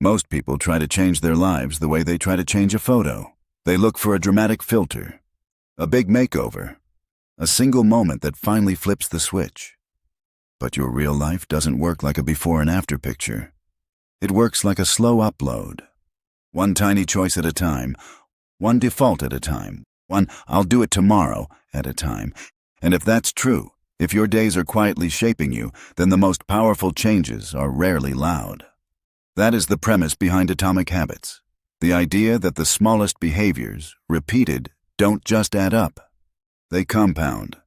Most people try to change their lives the way they try to change a photo. They look for a dramatic filter, a big makeover, a single moment that finally flips the switch. But your real life doesn't work like a before and after picture. It works like a slow upload. One tiny choice at a time, one default at a time, one "I'll do it tomorrow" at a time. And if that's true, if your days are quietly shaping you, then the most powerful changes are rarely loud. That is the premise behind Atomic Habits. The idea that the smallest behaviors, repeated, don't just add up. They compound.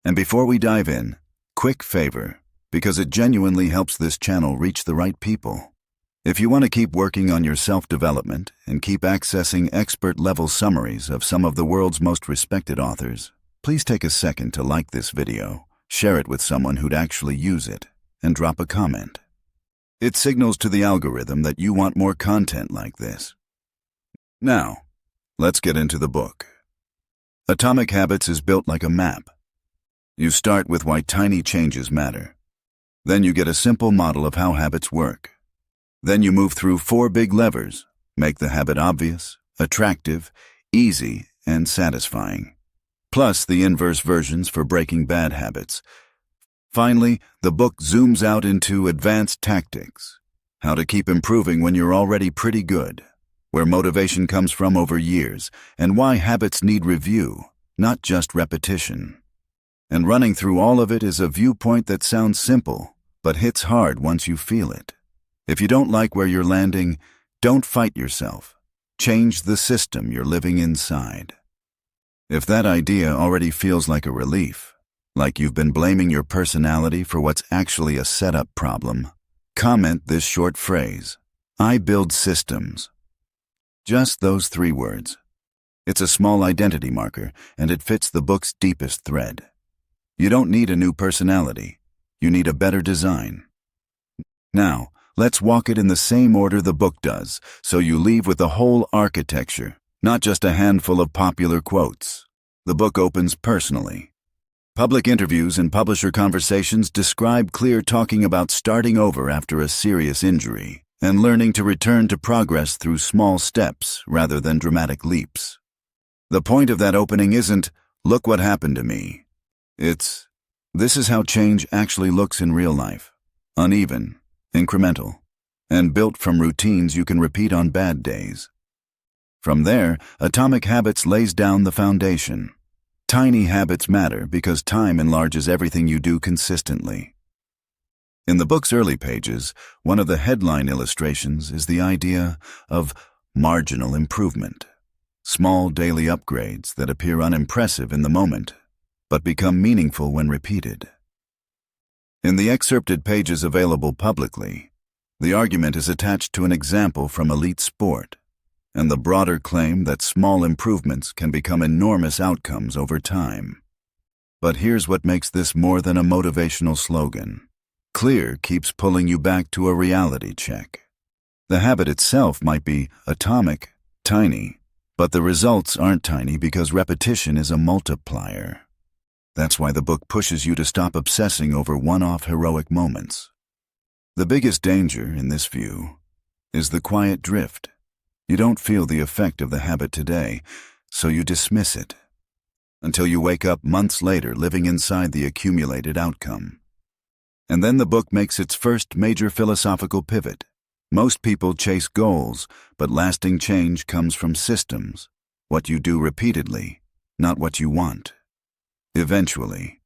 And before we dive in, quick favor, because it genuinely helps this channel reach the right people. If you want to keep working on your self-development and keep accessing expert-level summaries of some of the world's most respected authors, please take a second to like this video, share it with someone who'd actually use it, and drop a comment. It signals to the algorithm that you want more content like this. Now, let's get into the book. Atomic Habits is built like a map. You start with why tiny changes matter. Then you get a simple model of how habits work. Then you move through 4 big levers: make the habit obvious, attractive, easy, and satisfying. Plus the inverse versions for breaking bad habits. Finally, the book zooms out into advanced tactics, how to keep improving when you're already pretty good, where motivation comes from over years, and why habits need review, not just repetition. And running through all of it is a viewpoint that sounds simple, but hits hard once you feel it. If you don't like where you're landing, don't fight yourself. Change the system you're living inside. If that idea already feels like a relief, like you've been blaming your personality for what's actually a setup problem, comment this short phrase: "I build systems." Just those 3 words. It's a small identity marker, and it fits the book's deepest thread. You don't need a new personality. You need a better design. Now, let's walk it in the same order the book does, so you leave with the whole architecture, not just a handful of popular quotes. The book opens personally. Public interviews and publisher conversations describe Clear talking about starting over after a serious injury and learning to return to progress through small steps rather than dramatic leaps. The point of that opening isn't, "Look what happened to me." It's, "This is how change actually looks in real life. Uneven, incremental, and built from routines you can repeat on bad days." From there, Atomic Habits lays down the foundation. Tiny habits matter because time enlarges everything you do consistently. In the book's early pages, one of the headline illustrations is the idea of marginal improvement. Small daily upgrades that appear unimpressive in the moment, but become meaningful when repeated. In the excerpted pages available publicly, the argument is attached to an example from elite sport, and the broader claim that small improvements can become enormous outcomes over time. But here's what makes this more than a motivational slogan. Clear keeps pulling you back to a reality check. The habit itself might be atomic, tiny, but the results aren't tiny because repetition is a multiplier. That's why the book pushes you to stop obsessing over one-off heroic moments. The biggest danger, in this view, is the quiet drift. You don't feel the effect of the habit today, so you dismiss it, until you wake up months later living inside the accumulated outcome. And then the book makes its first major philosophical pivot. Most people chase goals, but lasting change comes from systems, what you do repeatedly, not what you want. Eventually.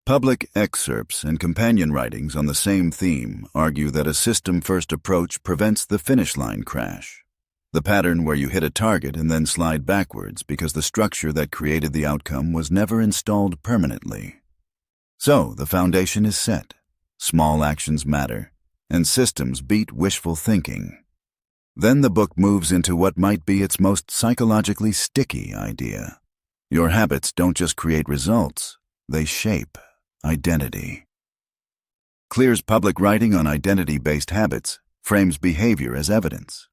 Public excerpts and companion writings on the same theme argue that a system-first approach prevents the finish line crash. The pattern where you hit a target and then slide backwards because the structure that created the outcome was never installed permanently. So, the foundation is set. Small actions matter, and systems beat wishful thinking. Then the book moves into what might be its most psychologically sticky idea. Your habits don't just create results, they shape identity. Clear's public writing on identity-based habits frames behavior as evidence.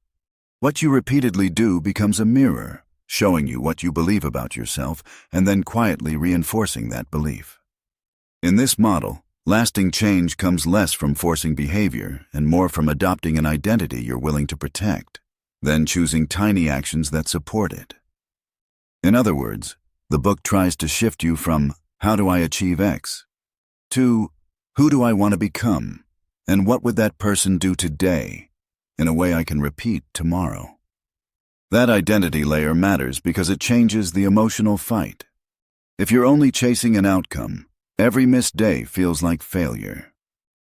What you repeatedly do becomes a mirror, showing you what you believe about yourself and then quietly reinforcing that belief. In this model, Lasting change comes less from forcing behavior and more from adopting an identity you're willing to protect, then choosing tiny actions that support it. In other words, the book tries to shift you from "how do I achieve X" to "who do I want to become, and what would that person do today in a way I can repeat tomorrow." That identity layer matters because it changes the emotional fight. If you're only chasing an outcome, every missed day feels like failure.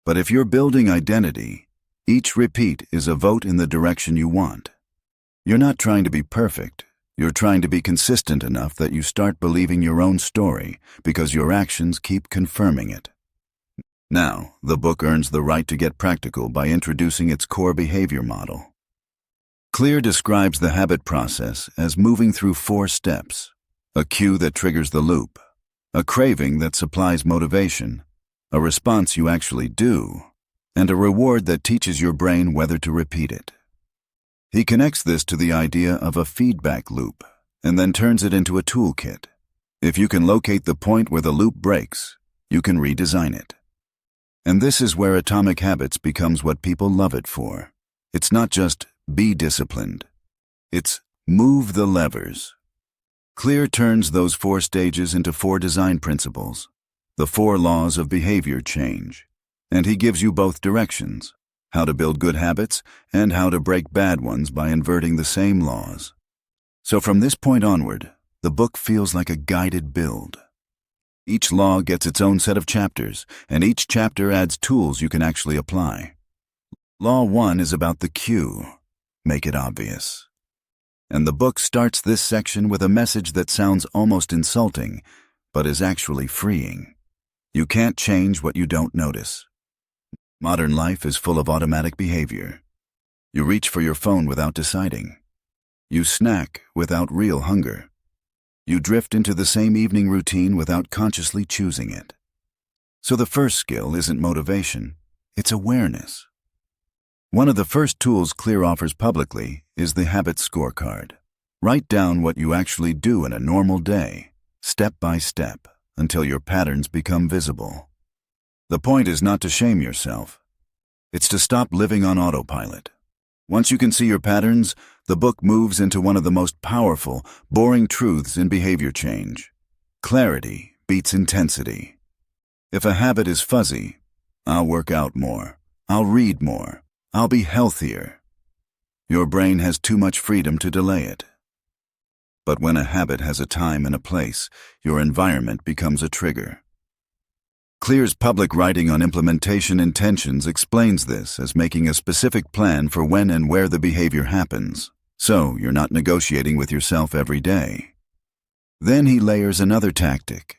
But if you're building identity, each repeat is a vote in the direction you want. You're not trying to be perfect. You're trying to be consistent enough that you start believing your own story because your actions keep confirming it. Now, the book earns the right to get practical by introducing its core behavior model. Clear describes the habit process as moving through 4 steps: a cue that triggers the loop, a craving that supplies motivation, a response you actually do, and a reward that teaches your brain whether to repeat it. He connects this to the idea of a feedback loop and then turns it into a toolkit. If you can locate the point where the loop breaks, you can redesign it. And this is where Atomic Habits becomes what people love it for. It's not just be disciplined. It's move the levers. Clear turns those 4 stages into 4 design principles, the 4 laws of behavior change, and he gives you both directions: how to build good habits and how to break bad ones by inverting the same laws. So from this point onward, the book feels like a guided build. Each law gets its own set of chapters, and each chapter adds tools you can actually apply. Law 1 is about the cue. Make it obvious. And the book starts this section with a message that sounds almost insulting, but is actually freeing. You can't change what you don't notice. Modern life is full of automatic behavior. You reach for your phone without deciding. You snack without real hunger. You drift into the same evening routine without consciously choosing it. So the first skill isn't motivation, it's awareness. One of the first tools Clear offers publicly is the habit scorecard. Write down what you actually do in a normal day, step by step, until your patterns become visible. The point is not to shame yourself. It's to stop living on autopilot. Once you can see your patterns, the book moves into one of the most powerful, boring truths in behavior change. Clarity beats intensity. If a habit is fuzzy, I'll work out more, I'll read more, I'll be healthier. Your brain has too much freedom to delay it. But when a habit has a time and a place, your environment becomes a trigger. Clear's public writing on implementation intentions explains this as making a specific plan for when and where the behavior happens, so you're not negotiating with yourself every day. Then he layers another tactic: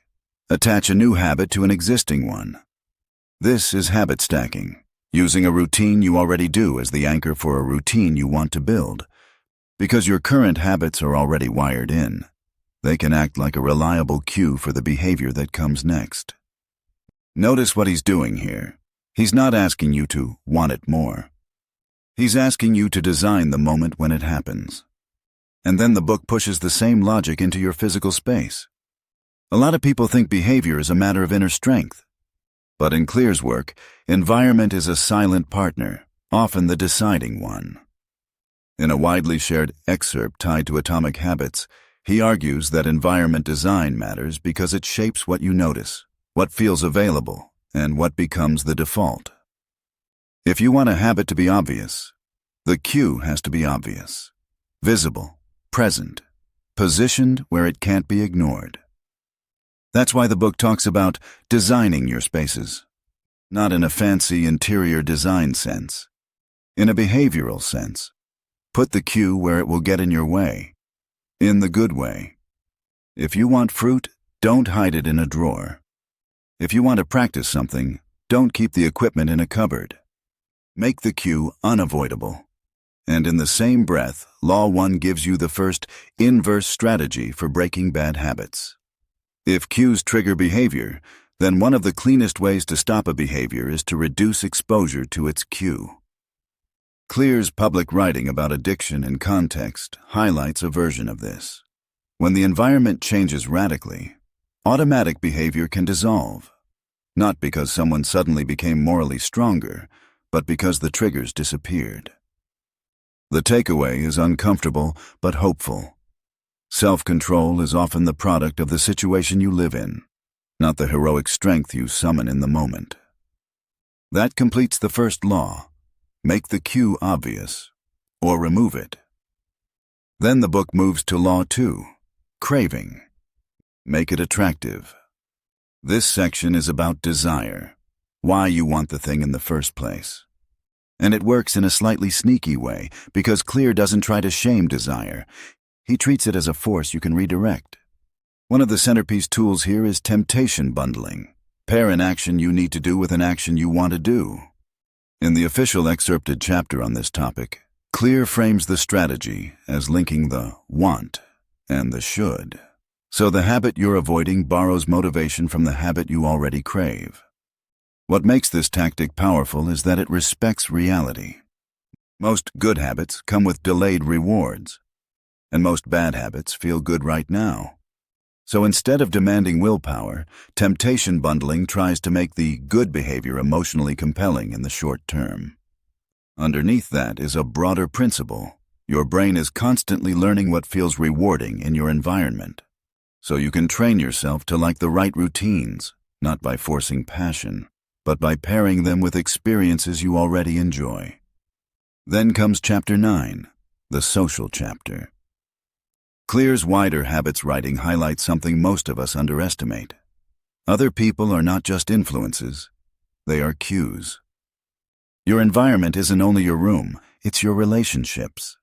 attach a new habit to an existing one. This is habit stacking, using a routine you already do as the anchor for a routine you want to build. Because your current habits are already wired in, they can act like a reliable cue for the behavior that comes next. Notice what he's doing here. He's not asking you to want it more. He's asking you to design the moment when it happens. And then the book pushes the same logic into your physical space. A lot of people think behavior is a matter of inner strength. But in Clear's work, environment is a silent partner, often the deciding one. In a widely shared excerpt tied to Atomic Habits, he argues that environment design matters because it shapes what you notice, what feels available, and what becomes the default. If you want a habit to be obvious, the cue has to be obvious, visible, present, positioned where it can't be ignored. That's why the book talks about designing your spaces, not in a fancy interior design sense, in a behavioral sense. Put the cue where it will get in your way, in the good way. If you want fruit, don't hide it in a drawer. If you want to practice something, don't keep the equipment in a cupboard. Make the cue unavoidable. And in the same breath, Law 1 gives you the first inverse strategy for breaking bad habits. If cues trigger behavior, then one of the cleanest ways to stop a behavior is to reduce exposure to its cue. Clear's public writing about addiction in context highlights a version of this. When the environment changes radically, automatic behavior can dissolve. not because someone suddenly became morally stronger, but because the triggers disappeared. The takeaway is uncomfortable but hopeful. Self-control is often the product of the situation you live in, not the heroic strength you summon in the moment. That completes the first law. Make the cue obvious, or remove it. Then the book moves to Law 2, craving. Make it attractive. This section is about desire, why you want the thing in the first place. And it works in a slightly sneaky way because Clear doesn't try to shame desire. He treats it as a force you can redirect. One of the centerpiece tools here is temptation bundling. Pair an action you need to do with an action you want to do. In the official excerpted chapter on this topic, Clear frames the strategy as linking the want and the should. So the habit you're avoiding borrows motivation from the habit you already crave. What makes this tactic powerful is that it respects reality. Most good habits come with delayed rewards, and most bad habits feel good right now. So instead of demanding willpower, temptation bundling tries to make the good behavior emotionally compelling in the short term. Underneath that is a broader principle. Your brain is constantly learning what feels rewarding in your environment. So you can train yourself to like the right routines, not by forcing passion, but by pairing them with experiences you already enjoy. Then comes Chapter 9, the social chapter. Clear's wider habits writing highlights something most of us underestimate. Other people are not just influences, they are cues. Your environment isn't only your room, it's your relationships.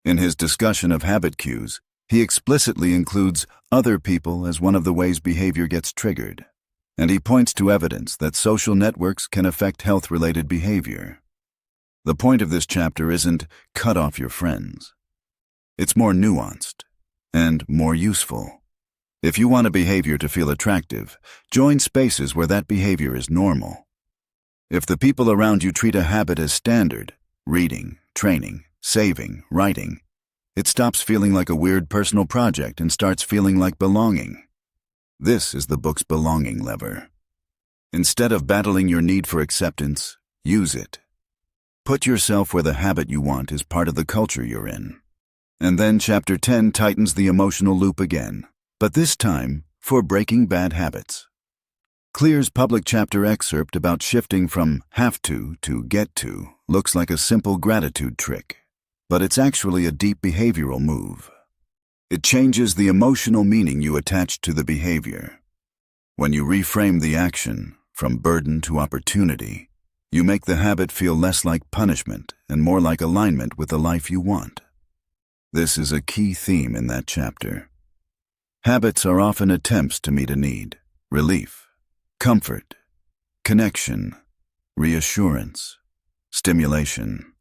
In his discussion of habit cues, he explicitly includes other people as one of the ways behavior gets triggered, and he points to evidence that social networks can affect health-related behavior. The point of this chapter isn't cut off your friends. It's more nuanced and more useful. If you want a behavior to feel attractive, join spaces where that behavior is normal. If the people around you treat a habit as standard, reading, training, saving, writing, it stops feeling like a weird personal project and starts feeling like belonging. This is the book's belonging lever. Instead of battling your need for acceptance, use it. Put yourself where the habit you want is part of the culture you're in. And then Chapter 10 tightens the emotional loop again, but this time for breaking bad habits. Clear's public chapter excerpt about shifting from have to get to looks like a simple gratitude trick, but it's actually a deep behavioral move. It changes the emotional meaning you attach to the behavior. When you reframe the action from burden to opportunity, you make the habit feel less like punishment and more like alignment with the life you want. This is a key theme in that chapter. Habits are often attempts to meet a need, relief, comfort, connection, reassurance, stimulation.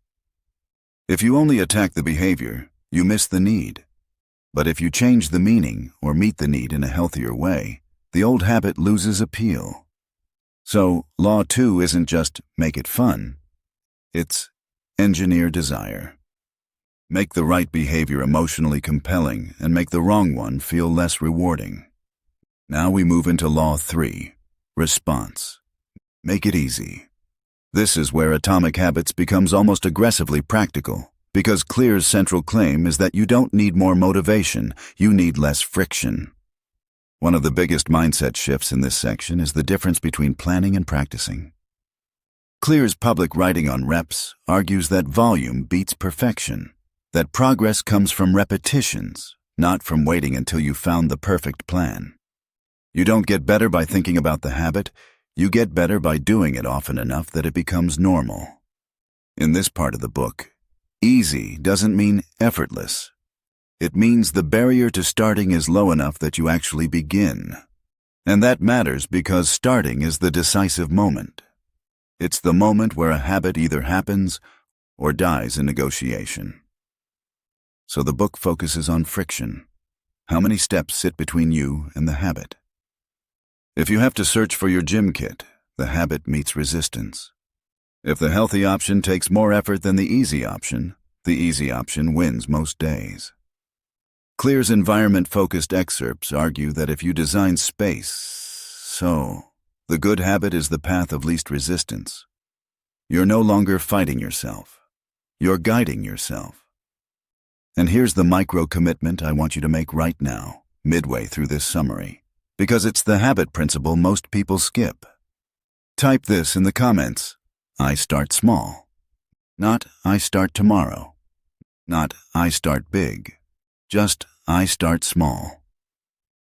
If you only attack the behavior, you miss the need. But if you change the meaning or meet the need in a healthier way, the old habit loses appeal. So, Law 2 isn't just make it fun, it's engineer desire. Make the right behavior emotionally compelling and make the wrong one feel less rewarding. Now we move into Law 3, response. Make it easy. This is where Atomic Habits becomes almost aggressively practical, because Clear's central claim is that you don't need more motivation, you need less friction. One of the biggest mindset shifts in this section is the difference between planning and practicing. Clear's public writing on reps argues that volume beats perfection, that progress comes from repetitions, not from waiting until you found the perfect plan. You don't get better by thinking about the habit, you get better by doing it often enough that it becomes normal. In this part of the book, easy doesn't mean effortless. It means the barrier to starting is low enough that you actually begin. And that matters because starting is the decisive moment. It's the moment where a habit either happens or dies in negotiation. So the book focuses on friction. How many steps sit between you and the habit? If you have to search for your gym kit, the habit meets resistance. If the healthy option takes more effort than the easy option wins most days. Clear's environment-focused excerpts argue that if you design space, so The good habit is the path of least resistance. You're no longer fighting yourself. You're guiding yourself. And here's the micro-commitment I want you to make right now, midway through this summary, because it's the habit principle most people skip. Type this in the comments. I start small. Not I start tomorrow. Not I start big. Just I start small.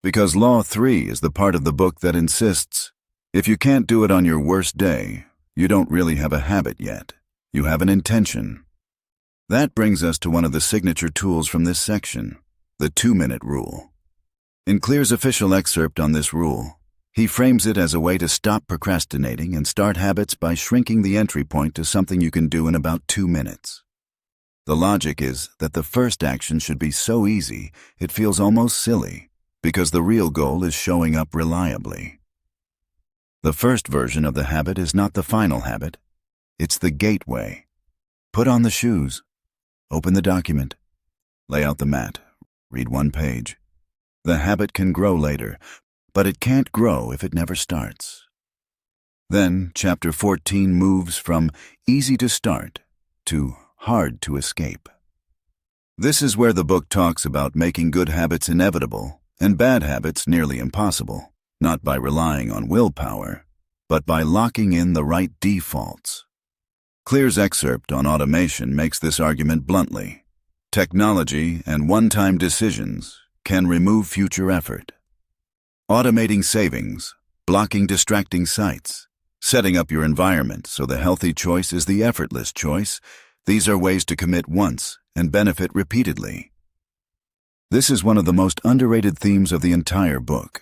Because Law 3 is the part of the book that insists, if you can't do it on your worst day, you don't really have a habit yet. You have an intention. That brings us to one of the signature tools from this section, the 2-minute rule. In Clear's official excerpt on this rule, he frames it as a way to stop procrastinating and start habits by shrinking the entry point to something you can do in about 2 minutes. The logic is that the first action should be so easy it feels almost silly, because the real goal is showing up reliably. The first version of the habit is not the final habit. It's the gateway. Put on the shoes. Open the document. Lay out the mat. Read 1 page. The habit can grow later, but it can't grow if it never starts. Then, Chapter 14 moves from easy to start to hard to escape. This is where the book talks about making good habits inevitable and bad habits nearly impossible, not by relying on willpower, but by locking in the right defaults. Clear's excerpt on automation makes this argument bluntly. Technology and one-time decisions can remove future effort. Automating savings, blocking distracting sites, setting up your environment so the healthy choice is the effortless choice, these are ways to commit once and benefit repeatedly. This is one of the most underrated themes of the entire book.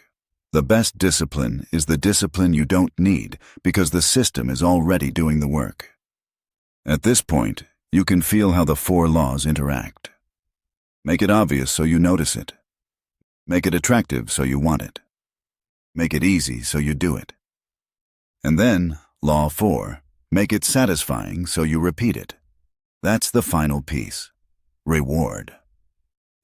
The best discipline is the discipline you don't need because the system is already doing the work. At this point, you can feel how the 4 laws interact. Make it obvious so you notice it. Make it attractive so you want it. Make it easy so you do it. And then, Law 4, make it satisfying so you repeat it. That's the final piece. Reward.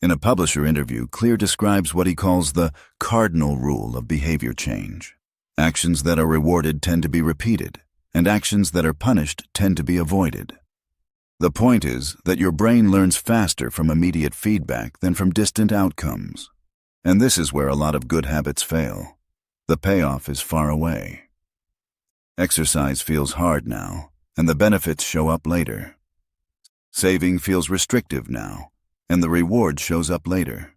In a publisher interview, Clear describes what he calls the cardinal rule of behavior change. Actions that are rewarded tend to be repeated, and actions that are punished tend to be avoided. The point is that your brain learns faster from immediate feedback than from distant outcomes. And this is where a lot of good habits fail. The payoff is far away. Exercise feels hard now, and the benefits show up later. Saving feels restrictive now, and the reward shows up later.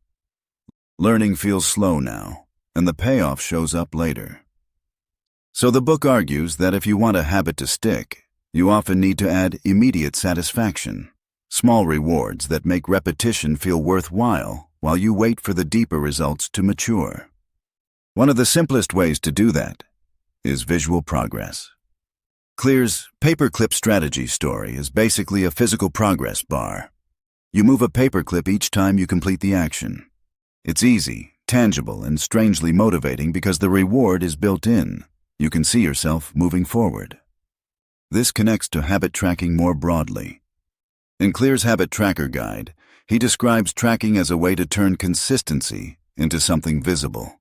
Learning feels slow now, and the payoff shows up later. So the book argues that if you want a habit to stick, you often need to add immediate satisfaction, small rewards that make repetition feel worthwhile while you wait for the deeper results to mature. One of the simplest ways to do that is visual progress. Clear's paperclip strategy story is basically a physical progress bar. You move a paperclip each time you complete the action. It's easy, tangible, and strangely motivating because the reward is built in. You can see yourself moving forward. This connects to habit tracking more broadly. In Clear's Habit Tracker Guide, he describes tracking as a way to turn consistency into something visible.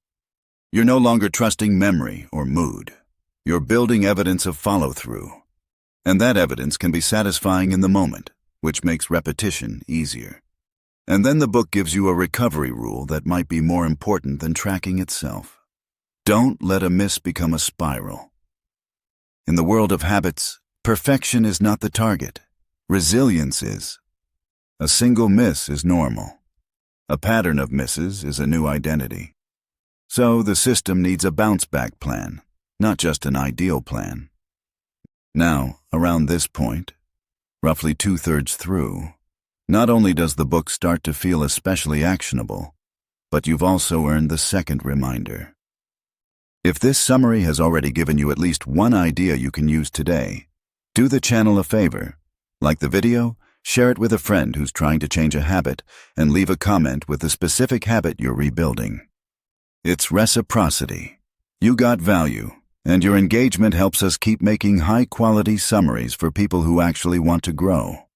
You're no longer trusting memory or mood. You're building evidence of follow-through. And that evidence can be satisfying in the moment, which makes repetition easier. And then the book gives you a recovery rule that might be more important than tracking itself. Don't let a miss become a spiral. In the world of habits, perfection is not the target. Resilience is. A single miss is normal. A pattern of misses is a new identity. So the system needs a bounce-back plan, not just an ideal plan. Now, around this point, roughly 2/3 through, not only does the book start to feel especially actionable, but you've also earned the second reminder. If this summary has already given you at least one idea you can use today, do the channel a favor. Like the video, share it with a friend who's trying to change a habit, and leave a comment with the specific habit you're rebuilding. It's reciprocity. You got value, and your engagement helps us keep making high-quality summaries for people who actually want to grow.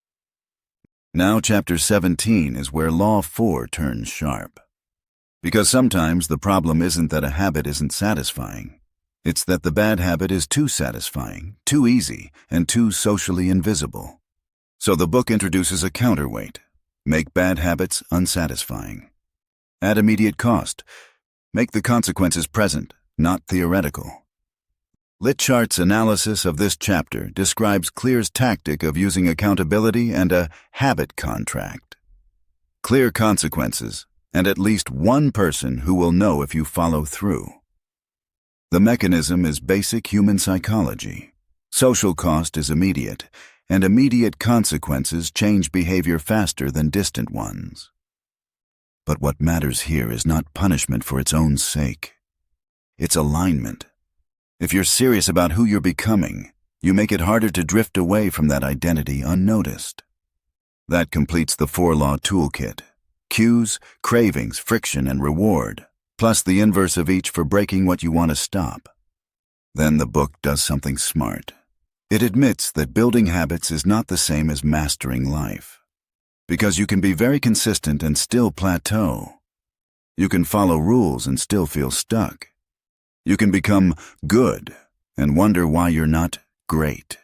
Now Chapter 17 is where Law 4 turns sharp. Because sometimes the problem isn't that a habit isn't satisfying. It's that the bad habit is too satisfying, too easy, and too socially invisible. So the book introduces a counterweight. Make bad habits unsatisfying. At immediate cost. Make the consequences present, not theoretical. Litchart's analysis of this chapter describes Clear's tactic of using accountability and a habit contract. Clear consequences, and at least one person who will know if you follow through. The mechanism is basic human psychology. Social cost is immediate, and immediate consequences change behavior faster than distant ones. But what matters here is not punishment for its own sake. It's alignment. If you're serious about who you're becoming, you make it harder to drift away from that identity unnoticed. That completes the 4-law toolkit: cues, cravings, friction, and reward, plus the inverse of each for breaking what you want to stop. Then the book does something smart. It admits that building habits is not the same as mastering life, because you can be very consistent and still plateau. You can follow rules and still feel stuck. You can become good and wonder why you're not great.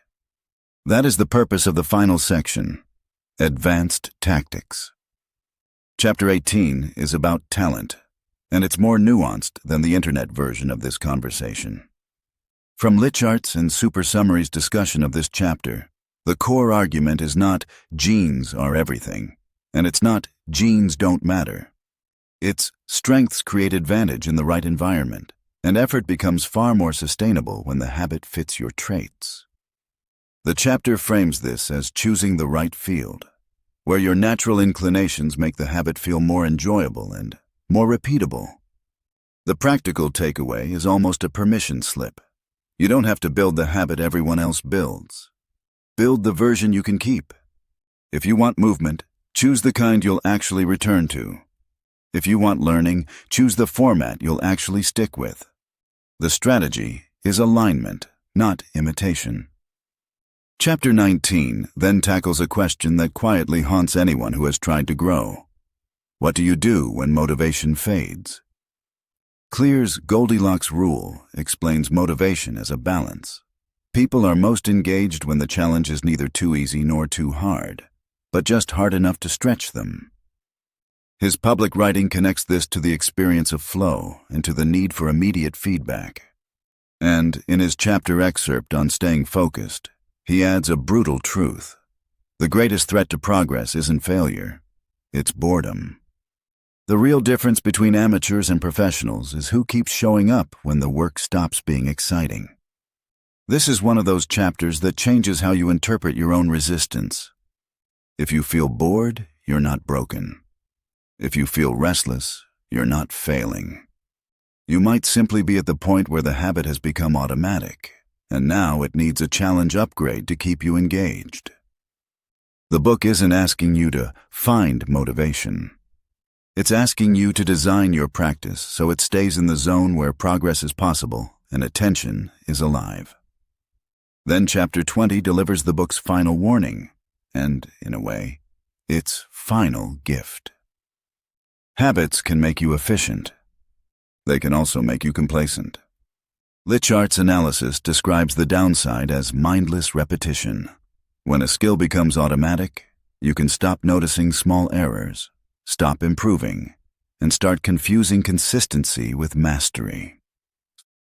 That is the purpose of the final section, Advanced Tactics. Chapter 18 is about talent, and it's more nuanced than the internet version of this conversation. From Litchart's and Super Summary's discussion of this chapter, the core argument is not genes are everything, and it's not genes don't matter. It's strengths create advantage in the right environment, and effort becomes far more sustainable when the habit fits your traits. The chapter frames this as choosing the right field, where your natural inclinations make the habit feel more enjoyable and more repeatable. The practical takeaway is almost a permission slip. You don't have to build the habit everyone else builds. Build the version you can keep. If you want movement, choose the kind you'll actually return to. If you want learning, choose the format you'll actually stick with. The strategy is alignment, not imitation. Chapter 19 then tackles a question that quietly haunts anyone who has tried to grow. What do you do when motivation fades? Clear's Goldilocks rule explains motivation as a balance. People are most engaged when the challenge is neither too easy nor too hard, but just hard enough to stretch them. His public writing connects this to the experience of flow and to the need for immediate feedback. And in his chapter excerpt on staying focused, he adds a brutal truth. The greatest threat to progress isn't failure, it's boredom. The real difference between amateurs and professionals is who keeps showing up when the work stops being exciting. This is one of those chapters that changes how you interpret your own resistance. If you feel bored, you're not broken. If you feel restless, you're not failing. You might simply be at the point where the habit has become automatic, and now it needs a challenge upgrade to keep you engaged. The book isn't asking you to find motivation. It's asking you to design your practice so it stays in the zone where progress is possible and attention is alive. Then Chapter 20 delivers the book's final warning, and, in a way, its final gift. Habits can make you efficient. They can also make you complacent. Litchart's analysis describes the downside as mindless repetition. When a skill becomes automatic, you can stop noticing small errors, stop improving, and start confusing consistency with mastery.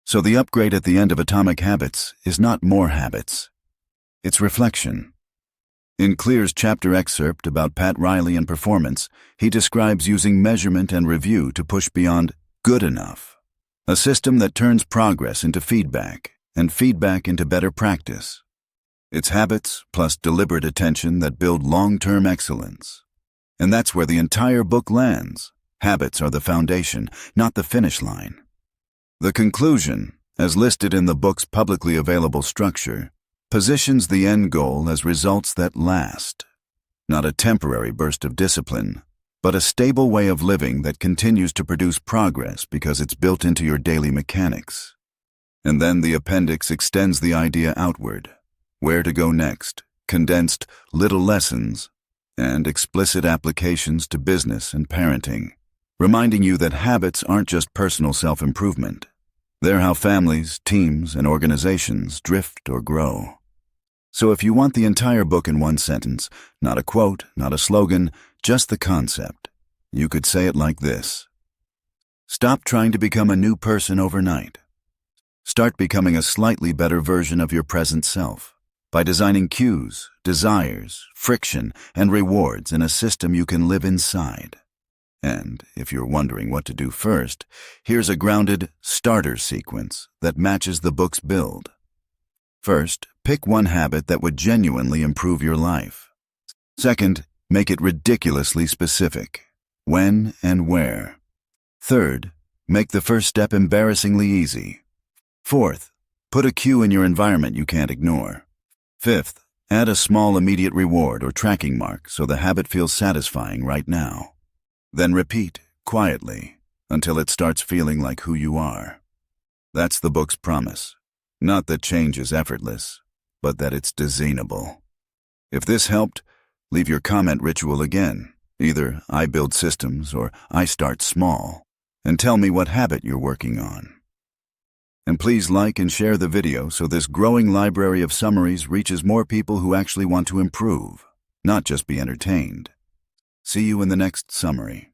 So the upgrade at the end of Atomic Habits is not more habits. It's reflection. In Clear's chapter excerpt about Pat Riley and performance, he describes using measurement and review to push beyond good enough, a system that turns progress into feedback and feedback into better practice. It's habits plus deliberate attention that build long-term excellence. And that's where the entire book lands. Habits are the foundation, not the finish line. The conclusion, as listed in the book's publicly available structure, positions the end goal as results that last. Not a temporary burst of discipline, but a stable way of living that continues to produce progress because it's built into your daily mechanics. And then the appendix extends the idea outward. Where to go next, condensed little lessons, and explicit applications to business and parenting, reminding you that habits aren't just personal self-improvement. They're how families, teams, and organizations drift or grow. So if you want the entire book in one sentence, not a quote, not a slogan, just the concept, you could say it like this. Stop trying to become a new person overnight. Start becoming a slightly better version of your present self by designing cues, desires, friction, and rewards in a system you can live inside. And if you're wondering what to do first, here's a grounded starter sequence that matches the book's build. First, pick one habit that would genuinely improve your life. Second, make it ridiculously specific. When and where. Third, make the first step embarrassingly easy. Fourth, put a cue in your environment you can't ignore. Fifth, add a small immediate reward or tracking mark so the habit feels satisfying right now. Then repeat, quietly, until it starts feeling like who you are. That's the book's promise. Not that change is effortless, but that it's designable. If this helped, leave your comment ritual again, either I build systems or I start small, and tell me what habit you're working on. And please like and share the video so this growing library of summaries reaches more people who actually want to improve, not just be entertained. See you in the next summary.